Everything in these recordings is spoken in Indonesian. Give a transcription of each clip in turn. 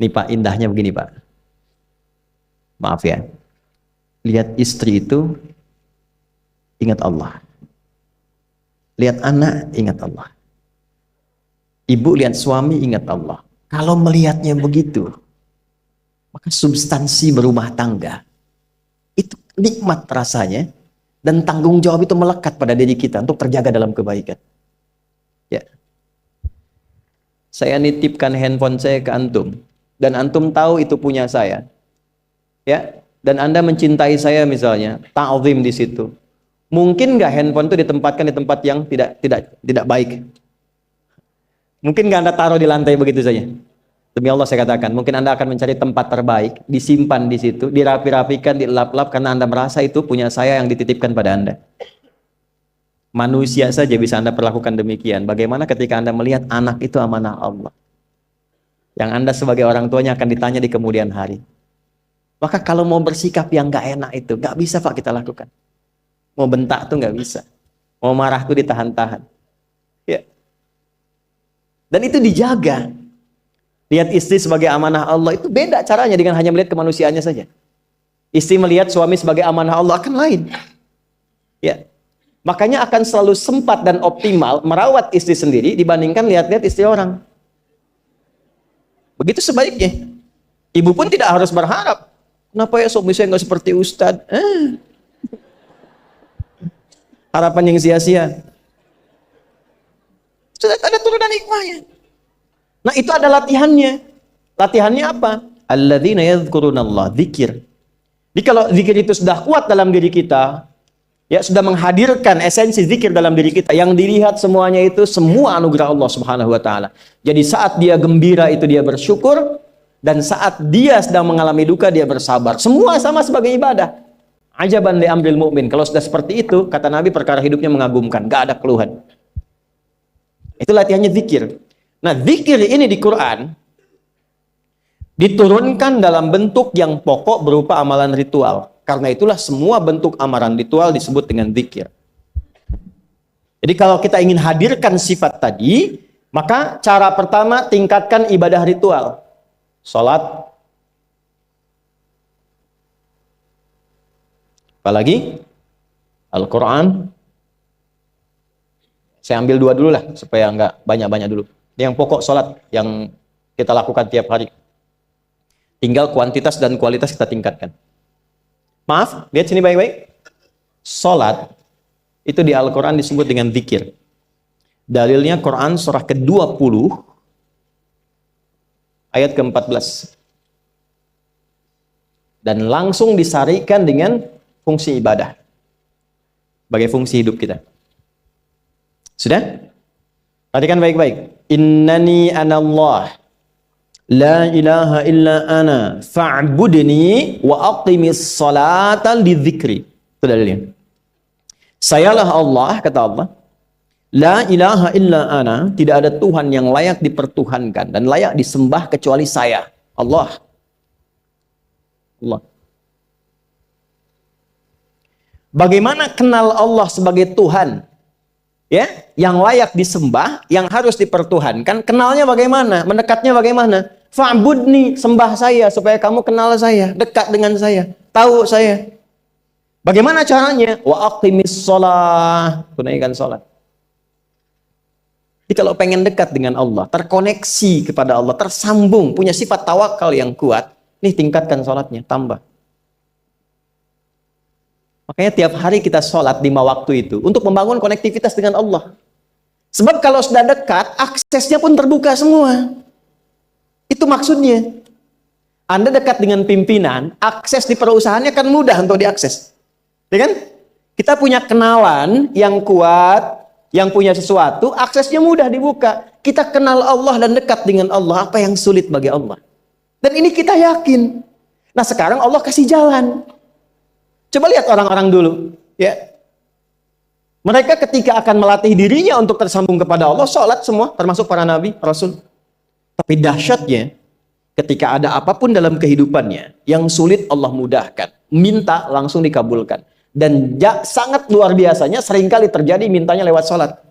Nih Pak, indahnya begini Pak. Maaf ya. Lihat istri itu ingat Allah. Lihat anak ingat Allah. Ibu lihat suami ingat Allah. Kalau melihatnya begitu, maka substansi berumah tangga itu nikmat rasanya, dan tanggung jawab itu melekat pada diri kita untuk terjaga dalam kebaikan. Ya. Saya nitipkan handphone saya ke antum, dan antum tahu itu punya saya. Ya, dan Anda mencintai saya misalnya, ta'zim di situ. Mungkin nggak handphone itu ditempatkan di tempat yang tidak baik? Mungkin nggak Anda taruh di lantai begitu saja? Demi Allah saya katakan, mungkin Anda akan mencari tempat terbaik, disimpan di situ, dirapi-rapikan, dilap-lap, karena Anda merasa itu punya saya yang dititipkan pada Anda. Manusia saja bisa Anda perlakukan demikian. Bagaimana ketika Anda melihat anak itu amanah Allah, yang Anda sebagai orang tuanya akan ditanya di kemudian hari. Maka kalau mau bersikap yang nggak enak itu, nggak bisa Pak kita lakukan. Mau bentak tuh nggak bisa. Mau marah tuh ditahan-tahan. Ya. Dan itu dijaga. Lihat istri sebagai amanah Allah itu beda caranya dengan hanya melihat kemanusiaannya saja. Istri melihat suami sebagai amanah Allah akan lain. Ya. Makanya akan selalu sempat dan optimal merawat istri sendiri dibandingkan lihat-lihat istri orang. Begitu sebaiknya. Ibu pun tidak harus berharap, kenapa ya suami saya nggak seperti Ustadz? Harapan yang sia-sia. Sudah ada turunan hikmahnya. Nah itu ada latihannya. Latihannya apa? Alladzina yadhkurunallah, zikir. Jadi kalau zikir itu sudah kuat dalam diri kita, ya sudah menghadirkan esensi zikir dalam diri kita, yang dilihat semuanya itu semua anugerah Allah Subhanahu wa taala. Jadi saat dia gembira itu dia bersyukur, dan saat dia sedang mengalami duka dia bersabar. Semua sama sebagai ibadah. Ajaban li amril mu'min. Kalau sudah seperti itu, kata Nabi, perkara hidupnya mengagumkan, gak ada keluhan. Itu latihannya zikir. Nah, zikir ini di Quran diturunkan dalam bentuk yang pokok berupa amalan ritual. Karena itulah semua bentuk amalan ritual disebut dengan zikir. Jadi kalau kita ingin hadirkan sifat tadi, maka cara pertama tingkatkan ibadah ritual. Salat. Apalagi? Al-Quran. Saya ambil dua dulu lah, supaya nggak banyak-banyak dulu. Yang pokok salat yang kita lakukan tiap hari. Tinggal kuantitas dan kualitas kita tingkatkan. Maaf, lihat sini baik-baik. Salat itu di Al-Quran disebut dengan zikir. Dalilnya Quran surah ke-20 ayat ke-14. Dan langsung disarikan dengan fungsi ibadah sebagai fungsi hidup kita. Sudah? Perhatikan baik-baik. Innani anallah la ilaha illa ana fa'budni wa aqimis salata lidzikri. Itu dalilnya. Sayalah Allah, kata Allah. La ilaha illa ana, tidak ada Tuhan yang layak dipertuhankan dan layak disembah kecuali saya, Allah. Allah. Bagaimana kenal Allah sebagai Tuhan? Ya, yang layak disembah, yang harus dipertuhankan, kenalnya bagaimana? Mendekatnya bagaimana? Fa'budni, sembah saya supaya kamu kenal saya, dekat dengan saya, tahu saya. Bagaimana caranya? Wa aqimis shalah, tunaikan salat. Jadi kalau pengen dekat dengan Allah, terkoneksi kepada Allah, tersambung, punya sifat tawakal yang kuat, nih tingkatkan salatnya, tambah. Makanya tiap hari kita sholat 5 waktu itu untuk membangun konektivitas dengan Allah. Sebab kalau sudah dekat, aksesnya pun terbuka semua. Itu maksudnya. Anda dekat dengan pimpinan, akses di perusahaannya kan mudah untuk diakses. Ya kan? Kita punya kenalan yang kuat, yang punya sesuatu, aksesnya mudah dibuka. Kita kenal Allah dan dekat dengan Allah, apa yang sulit bagi Allah. Dan ini kita yakin. Nah sekarang Allah kasih jalan. Coba lihat orang-orang dulu, ya. Mereka ketika akan melatih dirinya untuk tersambung kepada Allah, sholat semua, termasuk para nabi, rasul. Tapi dahsyatnya, ketika ada apapun dalam kehidupannya yang sulit Allah mudahkan, minta langsung dikabulkan. Dan sangat luar biasanya, seringkali terjadi mintanya lewat sholat.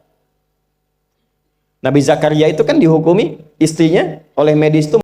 Nabi Zakaria itu kan dihukumi istrinya oleh medis itu